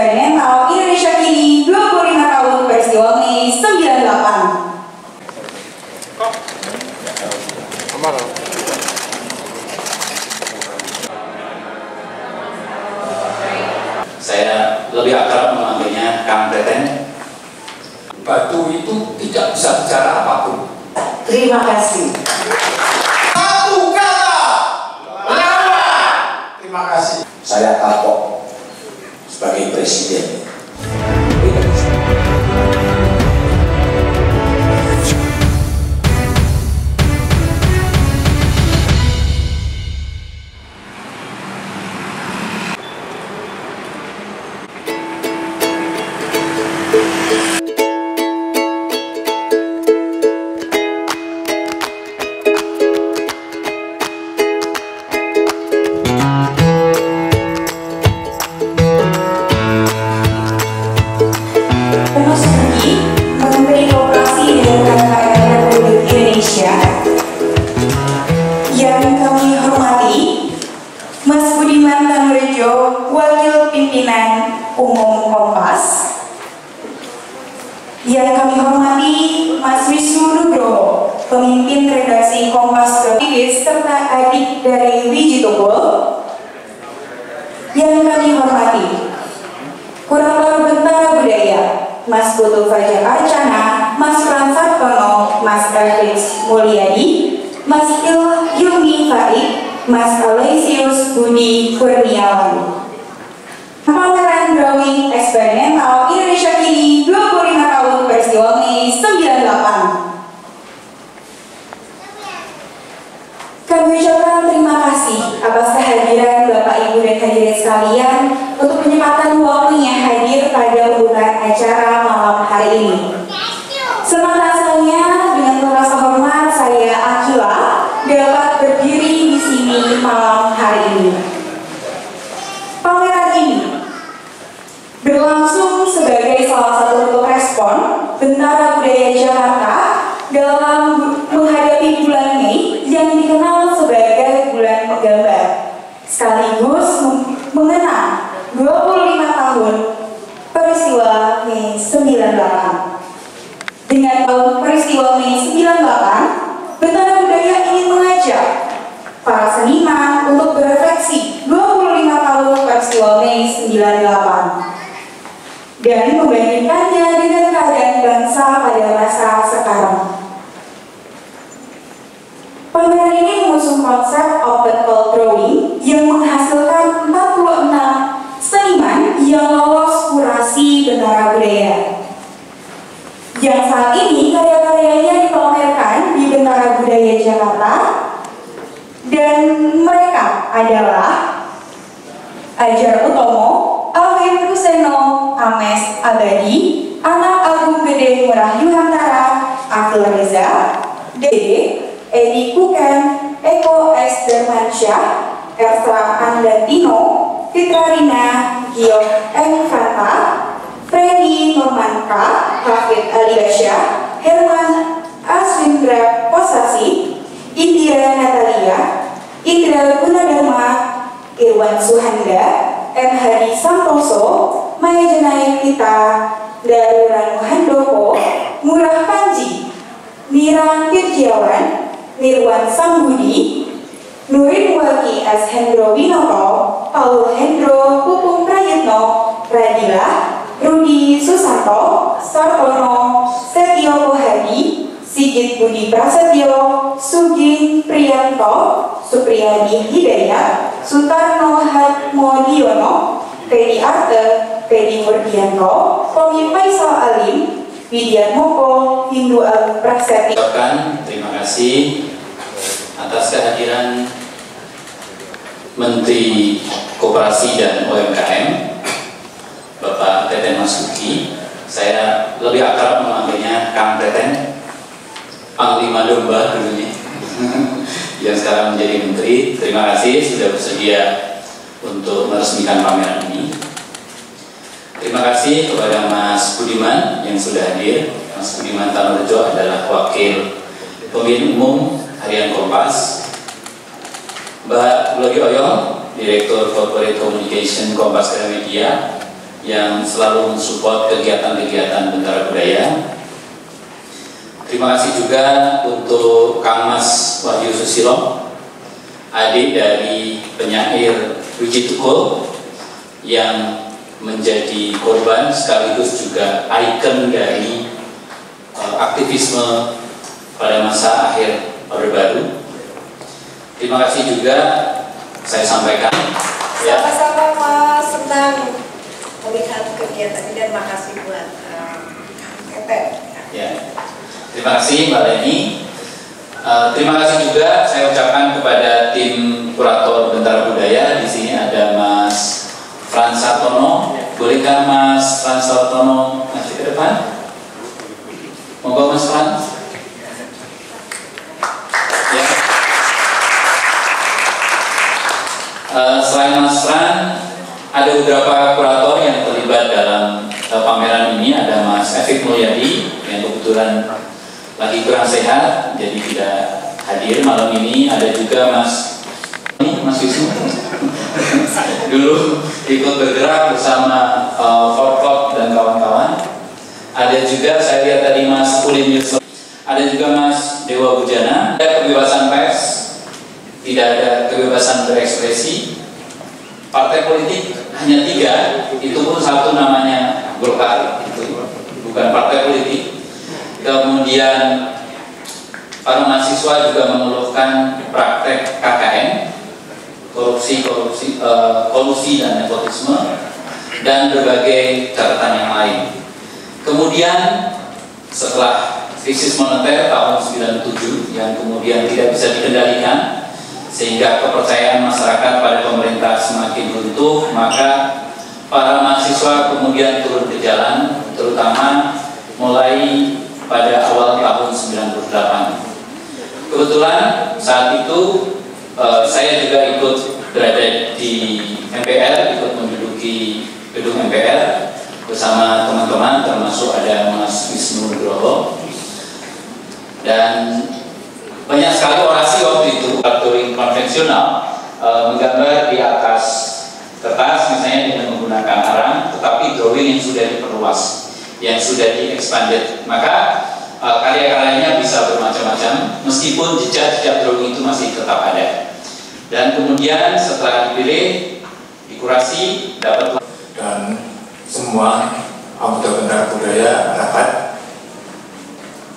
eksperimental Indonesia kini 25 tahun peristiwa Mei 98. Saya lebih akrab memanggilnya Kang Teten. Batu itu tidak bisa bicara apapun. Terima kasih. Satu kata lawan. Terima kasih. Saya kapok sebagai presiden. Menteri Koperasi dan UMKM Republik Indonesia yang kami hormati, Mas Budiman Tanurejo, Wakil Pimpinan Umum Kompas, yang kami hormati Mas Wisnu Nugroho, Pemimpin Redaksi Kompas Grafikis serta adik dari Wiji Tugul, yang kami hormati Kurator Bentara Budaya Mas Putu Fajar Arcana, Mas Frans Sartono, Mas Elvis Mulyadi, Mas Yumi Farid, Mas Aloysius Budi Kurniawan. Pameran Drawing Eksperimental Indonesia kini 25 tahun peristiwa Mei 98. Kami ucapkan terima kasih atas kehadiran Bapak Ibu dan hadirin sekalian untuk penyempatan waktunya hadir pada pembukaan acara malam hari ini. Senang rasanya dengan rasa hormat saya Akila dapat berdiri di sini malam hari ini. Pameran ini berlangsung sebagai salah satu bentuk respon Bentara Budaya Jakarta dalam menghadapi bulan Mei yang dikenal sebagai bulan menggambar, sekaligus mengenang 25 tahun peristiwa Mei 98. Dengan peristiwa Mei 98, Bentara Budaya ingin mengajak para seniman untuk berefleksi 25 tahun peristiwa Mei 98 dan membandingkannya dengan keadaan bangsa pada masa sekarang. Pameran ini mengusung konsep open call drawing yang menghasilkan 46 seniman yang lolos kurasi Bentara Budaya. Yang saat ini karya-karyanya dipamerkan di Bentara Budaya Jakarta, dan mereka adalah Ajar Utomo, Alvin Ruseno, Ames Abadi, Anak Agung Gede Murah Yuhantara, Akil Reza, Dede, Edi Kuken, Eko S. Dermansyah, Ersra Andantino, Fitra Rina, Giok M. Franta, Freddy Normanka, Hafid Alibasya, Herman Aswindra Posasi, Indira Natalia, Indra Gunadharma, Irwan Suhanda, M. Hadi Santoso, Maya Jenai Pita, Daruran Handoko, Murah Panji, Nirang Tirjiawan, Nirwan Sambudi, Nurin Waki S. Hendro Winoto, Paul Hendro Pupung Prayitno, Radila, Rudi Susanto, Sartono, Setio Kohadi, Sigit Budi Prasetyo, Sugih Priyanto, Supriyadi Hidayat, Sutarno Hatmodiono, Teddy Arte, Teddy Murdianto, Tommy Faisal Alim, Widian Moko, Hindu Al Prasetyo. Terima kasih atas kehadiran Menteri Koperasi dan UMKM Bapak Teten Masuki. Saya lebih akrab memanggilnya Kang Teten, Panglima Domba dulunya, yang sekarang menjadi Menteri. Terima kasih sudah bersedia untuk meresmikan pameran ini. Terima kasih kepada Mas Budiman yang sudah hadir. Mas Budiman Tanurejo adalah Wakil Pemimpin Umum Harian Kompas. Mbak Glory Oyong, Direktur Corporate Communication Kompas Gramedia. yang selalu mensupport kegiatan-kegiatan Bentara Budaya. Terima kasih juga untuk Kang Mas Wahyu Susilo, adik dari penyair Wiji Tukul yang menjadi korban sekaligus juga ikon dari aktivisme pada masa akhir Orde Baru. Terima kasih juga saya sampaikan. Sama-sama Mas, senang melihat kegiatan ini dan makasih buat Keten. Ya, terima kasih Mbak Leni. Terima kasih juga saya ucapkan kepada tim kurator Bentara Budaya. Di sini ada Mas Frans Sartono. Bolehkah Mas Frans Sartono maju ke depan? Monggo Mas Frans. Ya. Selain Mas Frans, ada beberapa kurator yang terlibat dalam pameran ini. Ada Mas Efik Mulyadi yang kebetulan lagi kurang sehat, jadi tidak hadir malam ini. Ada juga Mas Wisnu dulu ikut bergerak bersama Forkot dan kawan-kawan. Ada juga saya lihat tadi Mas Ulin Yusuf. Ada juga Mas Dewa Bujana. Ada kebebasan pers, tidak ada kebebasan berekspresi. Partai politik hanya 3, itu pun satu namanya Golkar, itu bukan partai politik. Kemudian para mahasiswa juga mengeluhkan praktek KKN, kolusi dan nepotisme, dan berbagai catatan yang lain. Kemudian setelah krisis moneter tahun 97 yang kemudian tidak bisa dikendalikan sehingga kepercayaan masyarakat pada pemerintah semakin runtuh, maka para mahasiswa kemudian turun ke jalan, terutama mulai pada awal tahun 98. Kebetulan saat itu saya juga ikut berada di MPR, ikut menduduki gedung MPR bersama teman-teman, termasuk ada Mas Wisnu Nugroho. Dan banyak sekali orasi waktu itu, faktoring konvensional, menggambar di atas kertas misalnya dengan menggunakan arang, tetapi drawing yang sudah diperluas, yang sudah di-expanded, maka karya-karyanya bisa bermacam-macam, meskipun jejak-jejak drawing itu masih tetap ada. Dan kemudian setelah dipilih, dikurasi, dapat. Dan semua anggota Bentara Budaya rapat.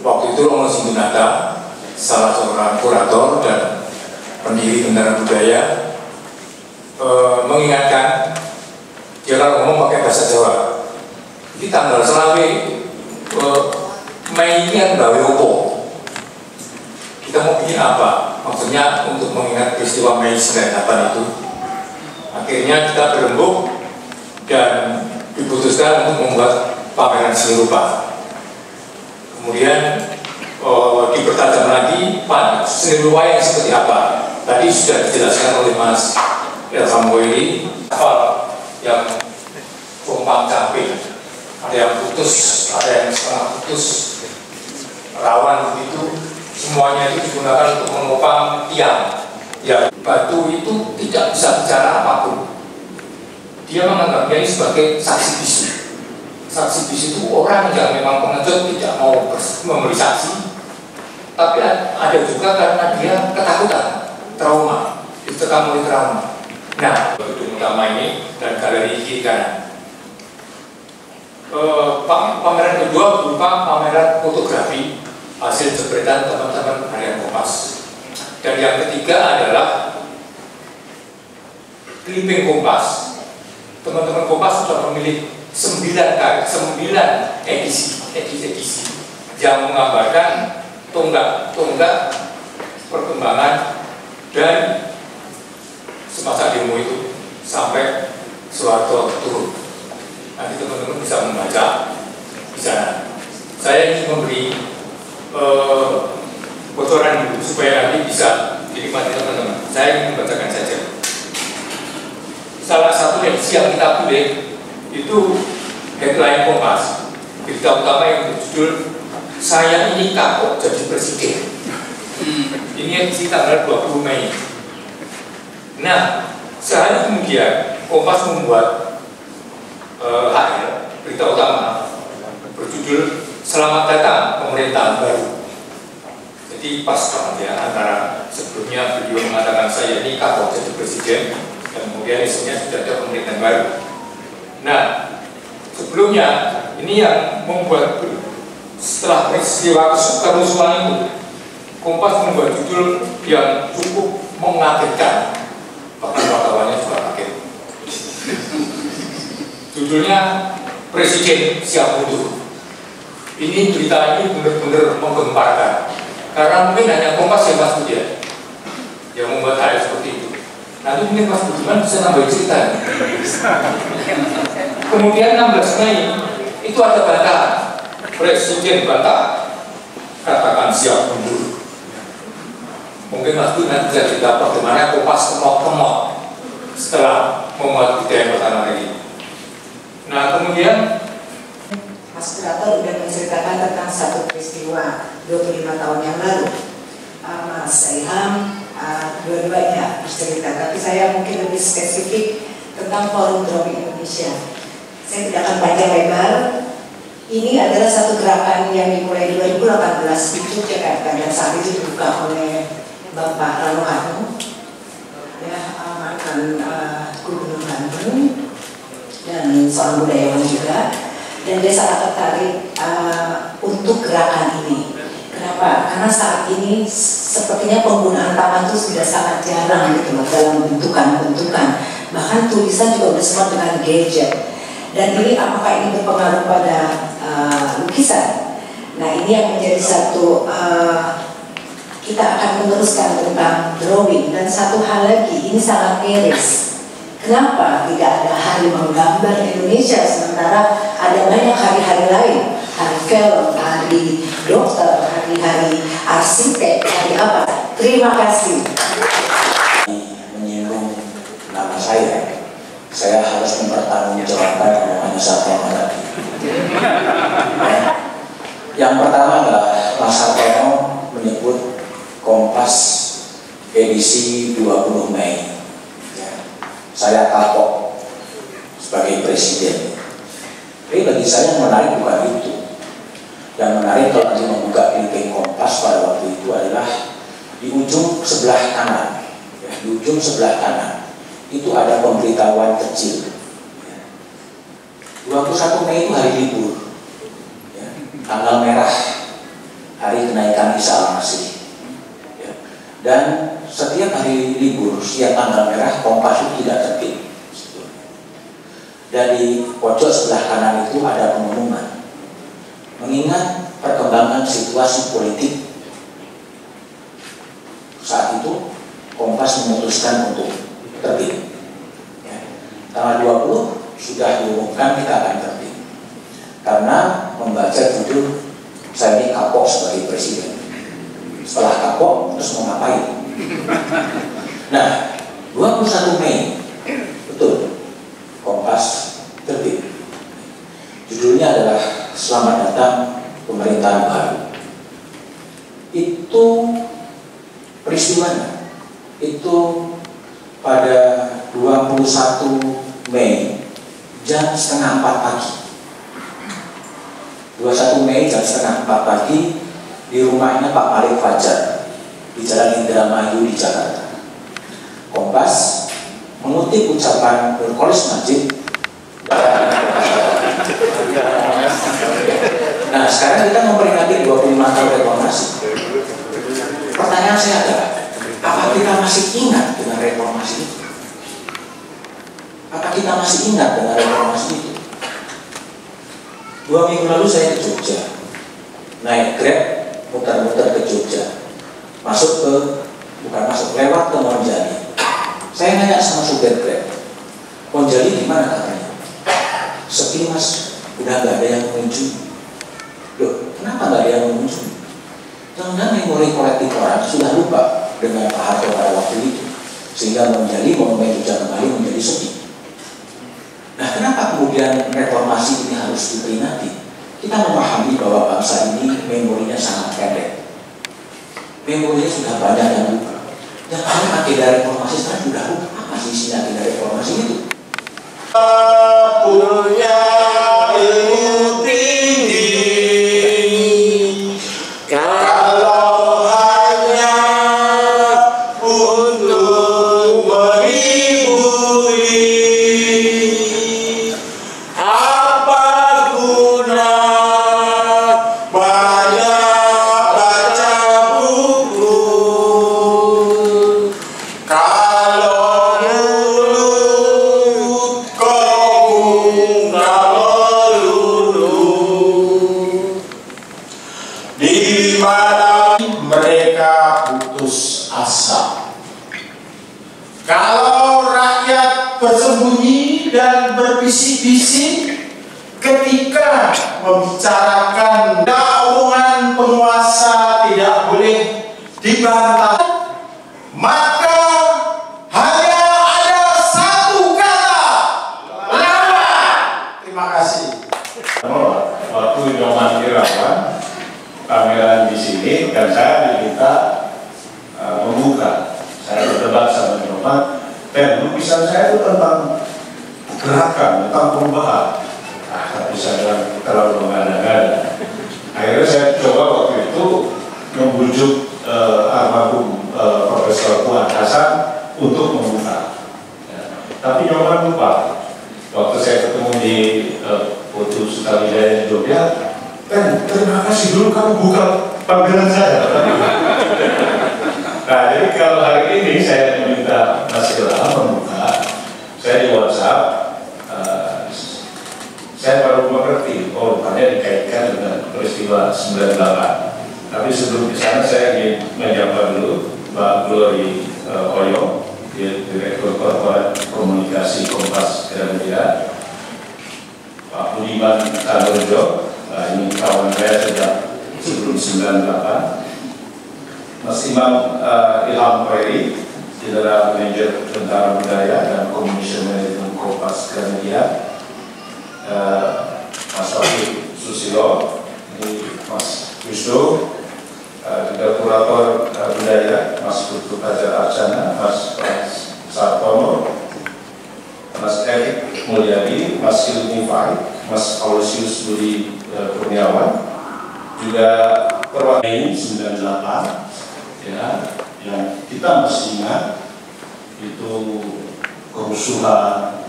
Waktu itu Romo Simbunata, salah seorang kurator dan pendiri Bentara Budaya, mengingatkan, dia kalau ngomong pakai bahasa Jawa, di tanggal selawe Mei ini kan gawe opo, kita mau bikin apa? Maksudnya untuk mengingat peristiwa Mei 98 itu. Akhirnya kita berembuk dan diputuskan untuk membuat pameran seni rupa. Kemudian dipertajam lagi seni rupa yang seperti apa. Tadi sudah dijelaskan oleh Mas Ilham Boyli, yang kompak capek, ada yang putus, ada yang setengah putus, rawan begitu, semuanya itu digunakan untuk menopang tiang. Ya, batu itu tidak bisa bicara apapun. Dia menganggapnya ini sebagai saksi bisu. Saksi bisu itu orang yang memang pengecut, tidak mau memberi saksi, tapi ada juga karena dia ketakutan, trauma, ditekan oleh trauma. Nah, gedung utama ini dan galeri kiri kanan. Pameran kedua berupa pameran fotografi hasil jepretan teman-teman harian Kompas. Dan yang ketiga adalah clipping Kompas. Teman-teman Kompas sudah memilih 9 edisi yang menggambarkan tonggak perkembangan dan semasa demo itu sampai Soeharto turun. Nanti teman-teman bisa membaca di sana. Saya ingin memberi bocoran dulu supaya nanti bisa dinikmati teman-teman. Saya ingin membacakan saja. Salah satu edisi yang kita pilih itu headline Kompas, berita utama yang berjudul "Saya ini kapok jadi presiden". Ini edisi tanggal 20 Mei. Nah, sehari kemudian Kompas membuat berjudul Selamat Datang Pemerintahan Baru. Jadi pas banget ya, antara sebelumnya beliau mengatakan saya ini kapok jadi presiden, dan kemudian isunya sudah ada pemerintahan baru. Nah, sebelumnya ini yang membuat setelah peristiwa kerusuhan itu, Kompas membuat judul yang cukup mengagetkan, bahkan wartawannya juga kaget. Judulnya Presiden Siap Mundur. Ini berita ini benar-benar menggemparkan, karena mungkin hanya Kompas ya Mas Budi yang membuat saya seperti itu. Nanti mungkin Mas Budiman bisa nambahin cerita. Kemudian 16 Mei itu ada bantahan, Presiden bantah, katakan siap mundur. Mungkin Mas Budiman bisa cerita bagaimana Kompas kemot-kemot setelah memuat berita yang pertama ini. Nah kemudian Mas Kurator sudah menceritakan tentang satu peristiwa 25 tahun yang lalu. Mas Ilham dua-duanya bercerita, tapi saya mungkin lebih spesifik tentang Forum Drawing Indonesia. Saya tidak akan panjang lebar. Ini adalah satu gerakan yang dimulai 2018 di Yogyakarta dan saat itu dibuka oleh Bapak Rano Karno, ya, mantan Gubernur Bandung dan seorang budayawan juga. Dan dia sangat tertarik untuk gerakan ini. Kenapa? Karena saat ini sepertinya penggunaan tangan itu sudah sangat jarang gitu loh, dalam bentukan-bentukan. Bahkan tulisan juga sudah semua dengan gadget. Dan ini apakah ini berpengaruh pada lukisan? Nah ini yang menjadi satu, kita akan meneruskan tentang drawing. Dan satu hal lagi, ini sangat miris. Kenapa tidak ada hari menggambar Indonesia sementara ada banyak hari-hari lain, hari film, hari dokter, hari-hari arsitek, hari apa? Terima kasih. Menyinggung nama saya harus mempertanggungjawabkan omongannya Sartono tadi. Yang pertama adalah Mas Sartono menyebut Kompas edisi 20 Mei. Saya kapok sebagai presiden. Tapi bagi saya yang menarik bukan itu. Yang menarik kalau nanti membuka clipping Kompas pada waktu itu adalah di ujung sebelah kanan. Ya, di ujung sebelah kanan itu ada pemberitahuan kecil. 21 Mei itu hari libur, ya, tanggal merah, hari kenaikan Isa Al-Masih. Ya. Dan setiap hari libur, setiap tanggal merah, Kompas itu tidak terbit. Dan di pojok sebelah kanan itu ada pengumuman. Mengingat perkembangan situasi politik saat itu, Kompas memutuskan untuk terbit. Ya. Tanggal 20 sudah diumumkan kita akan terbit. Karena membaca judul, saya ini kapok sebagai presiden. Setelah kapok, terus mau ngapain? Nah, 21 Mei, betul, Kompas terbit. Judulnya adalah Selamat Datang Pemerintahan Baru. Itu peristiwanya, itu pada 21 Mei jam setengah 4 pagi. 21 Mei jam setengah 4 pagi di rumahnya Pak Malik Fajar di Jalan Indramayu di Jakarta. Kompas mengutip ucapan Nurkolis Majid. Nah sekarang kita memperingati 25 tahun reformasi. Pertanyaan saya adalah, apa kita masih ingat dengan reformasi itu? Apa kita masih ingat dengan reformasi itu? 2 minggu lalu saya ke Jogja, naik Grab, muter-muter ke Jogja, lewat ke Monjali. Saya nanya sama supir Grab, Monjali gimana katanya? Sepi mas, udah gak ada yang mengunjungi. Loh, kenapa gak ada yang mengunjungi? Jangan-jangan memori kolektif orang sudah lupa dengan Pak Harto pada waktu itu, sehingga Monjali monumen Jogja kembali menjadi sepi. Nah, kenapa kemudian reformasi ini harus diperingati? Kita memahami bahwa bangsa ini memorinya sangat pendek. Memorinya sudah banyak yang lupa. Dan kalau agenda reformasi sekarang sudah lupa. Apa sih isinya agenda reformasi itu? Punya ilmu tinggi di mana mereka putus asa. Kalau rakyat bersembunyi dan berbisik-bisik ketika membicarakan omongan penguasa tidak boleh dibantah, maka hanya ada satu kata, lawan. Terima kasih. Waktu Nyoman Irawan pameran di sini dan saya diminta membuka. Saya berdebat sama Nyoman, dan lukisan saya itu tentang gerakan, tentang perubahan. Tapi saya terlalu mengada-ngada. Akhirnya saya coba waktu itu membujuk almarhum Profesor Puan Hasan untuk membuka. Tapi Nyoman lupa. Waktu saya ketemu di Putu Sutawijaya di Jogja, terima kasih dulu kamu buka pameran saya. Nah, jadi kalau hari ini saya diminta Mas Ilham membuka, saya di WhatsApp, saya baru mengerti, oh rupanya dikaitkan dengan peristiwa 98. Tapi sebelum ke sana saya ingin menyapa dulu Mbak Glory Hoyo, Direktur Korporat Komunikasi Kompas Gramedia, Pak Budiman Tanurjo, ini kawan saya sejak sebelum 98, Mas Imam Ilham Preri, General Manager Tentara Budaya dan Communication Management Kompas Gramedia, Mas Wahid Susilo, ini Mas Wisnu, juga Kurator Budaya, Mas Putu Fajar Arcana, Mas Sartono, Mas Erik Mulyadi, Mas Silmi Farid, Mas Paulusius Budi Kurniawan, juga perwakilan 98. Ya, yang kita masih ingat itu kerusuhan,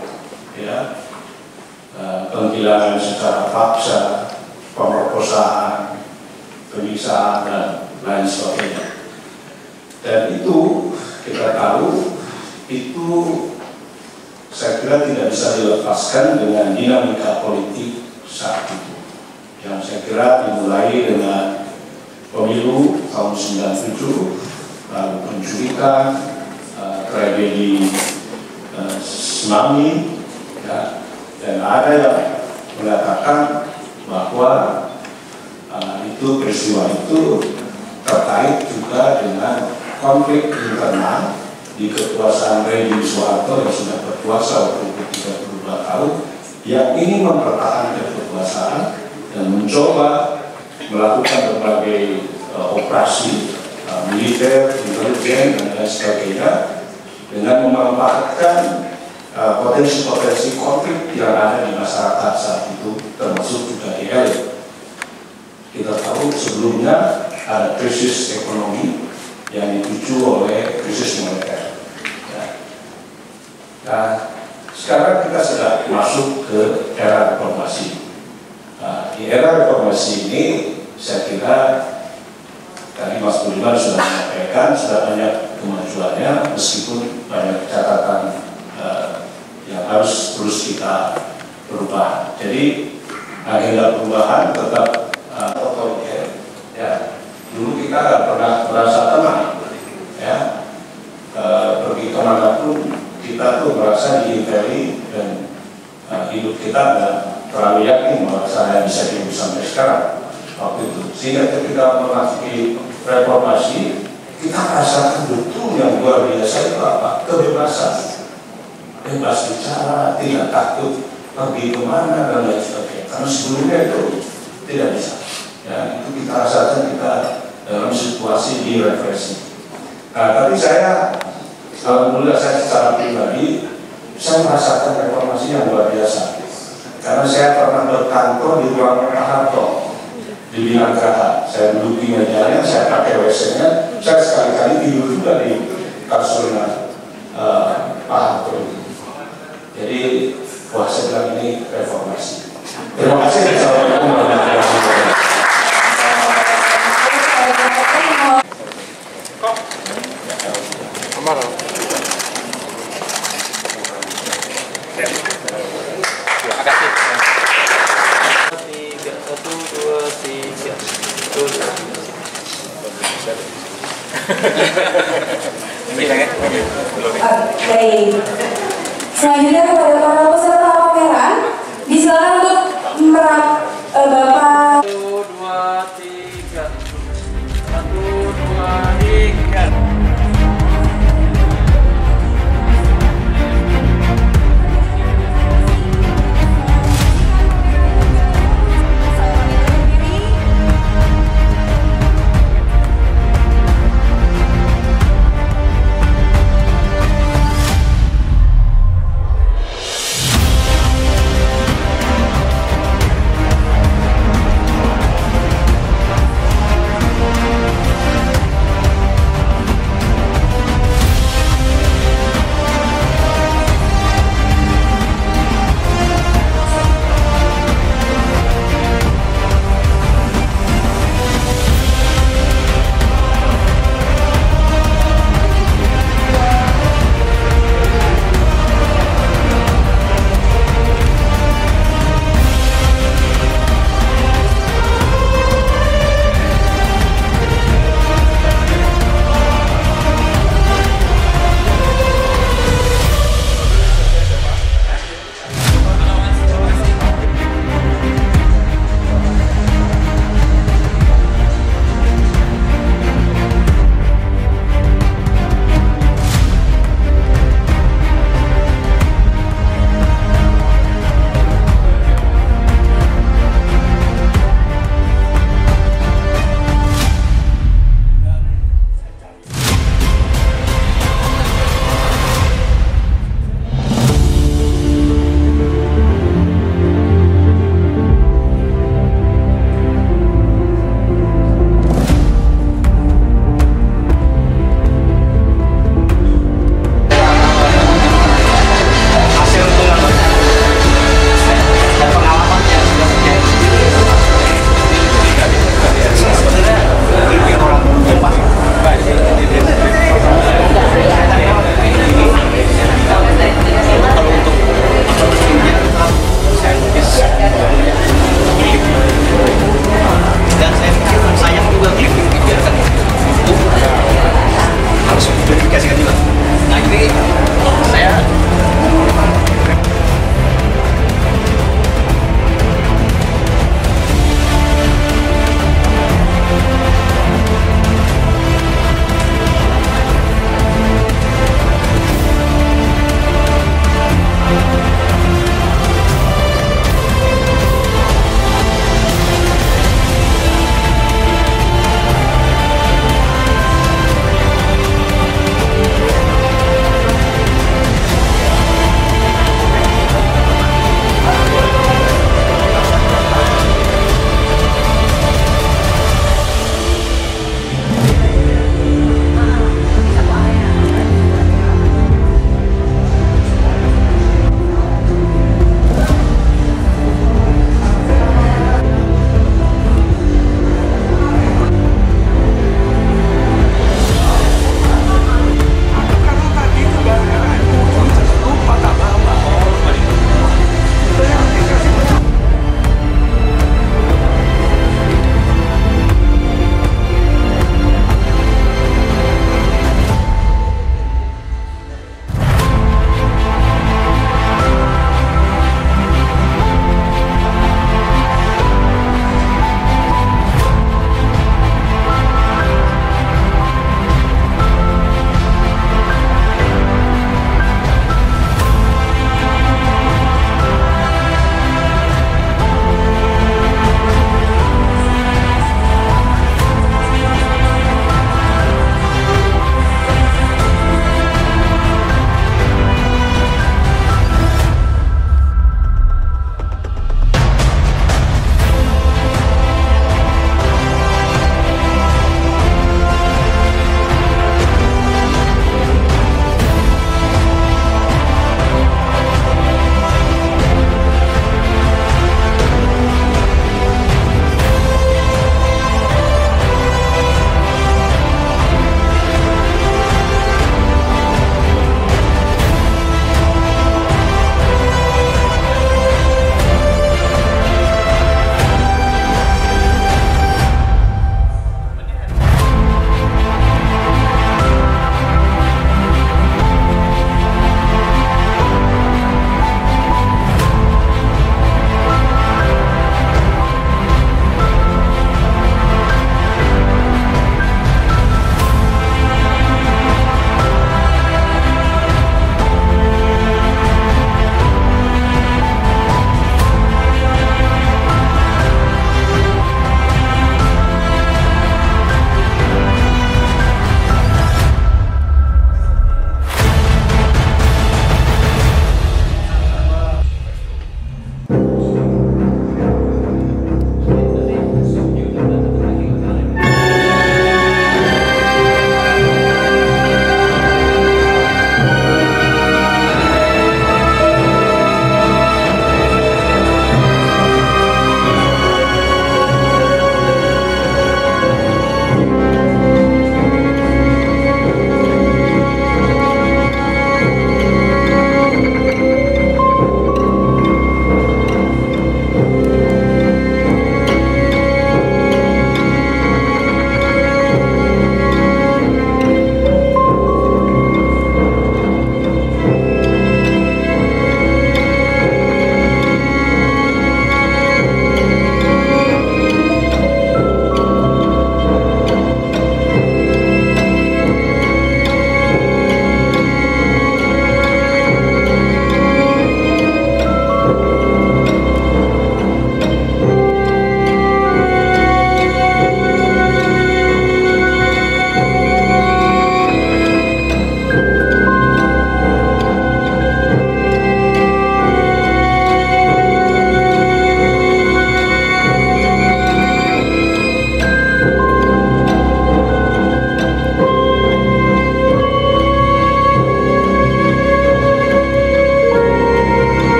ya, penghilangan secara paksa, pemerkosaan, penyiksaan dan lain sebagainya. Dan itu kita tahu, itu saya kira tidak bisa dilepaskan dengan dinamika politik saat itu, yang saya kira dimulai dengan pemilu tahun 97, lalu penculikan, tragedi tsunami, ya, dan ada yang mengatakan bahwa itu peristiwa itu terkait juga dengan konflik internal di kekuasaan Rezim Soeharto yang sudah berkuasa waktu 32 tahun, yang ingin mempertahankan kekuasaan dan mencoba melakukan berbagai operasi militer, intelijen, dan lain sebagainya dengan memanfaatkan potensi-potensi konflik yang ada di masyarakat saat itu, termasuk juga di elit. Kita tahu sebelumnya ada krisis ekonomi yang dipicu oleh krisis moneter. Nah, sekarang kita sudah masuk ke era reformasi. Di era reformasi ini saya kira tadi Mas Budiman sudah menyampaikan sudah banyak kemajuannya, meskipun banyak catatan yang harus terus kita berubah. Jadi agenda perubahan tetap otoriter. Ya, dulu kita nggak pernah merasa tenang. Ya, pergi kemanapun kita tuh merasa diinteli dan hidup kita dan terlalu yakin bahwa saya bisa hidup sampai sekarang waktu itu. Sehingga ketika memasuki reformasi, kita rasakan betul yang luar biasa itu apa? Kebebasan, bebas bicara, tidak takut pergi kemana dan lain sebagainya. Karena sebelumnya itu tidak bisa. Ya, itu kita rasakan kita dalam situasi direpresi. Nah, tapi saya, alhamdulillah saya secara pribadi, saya merasakan reformasi yang luar biasa. Karena saya pernah berkantor di ruang Pak Harto di Binagraha. Saya duduk di mejanya, saya pakai WC-nya, saya sekali-kali tidur juga di kasurnya Pak Harto. Jadi, wah saya bilang ini reformasi. Terima kasih. Assalamualaikum warahmatullahi wabarakatuh. Baik. Selanjutnya kepada para peserta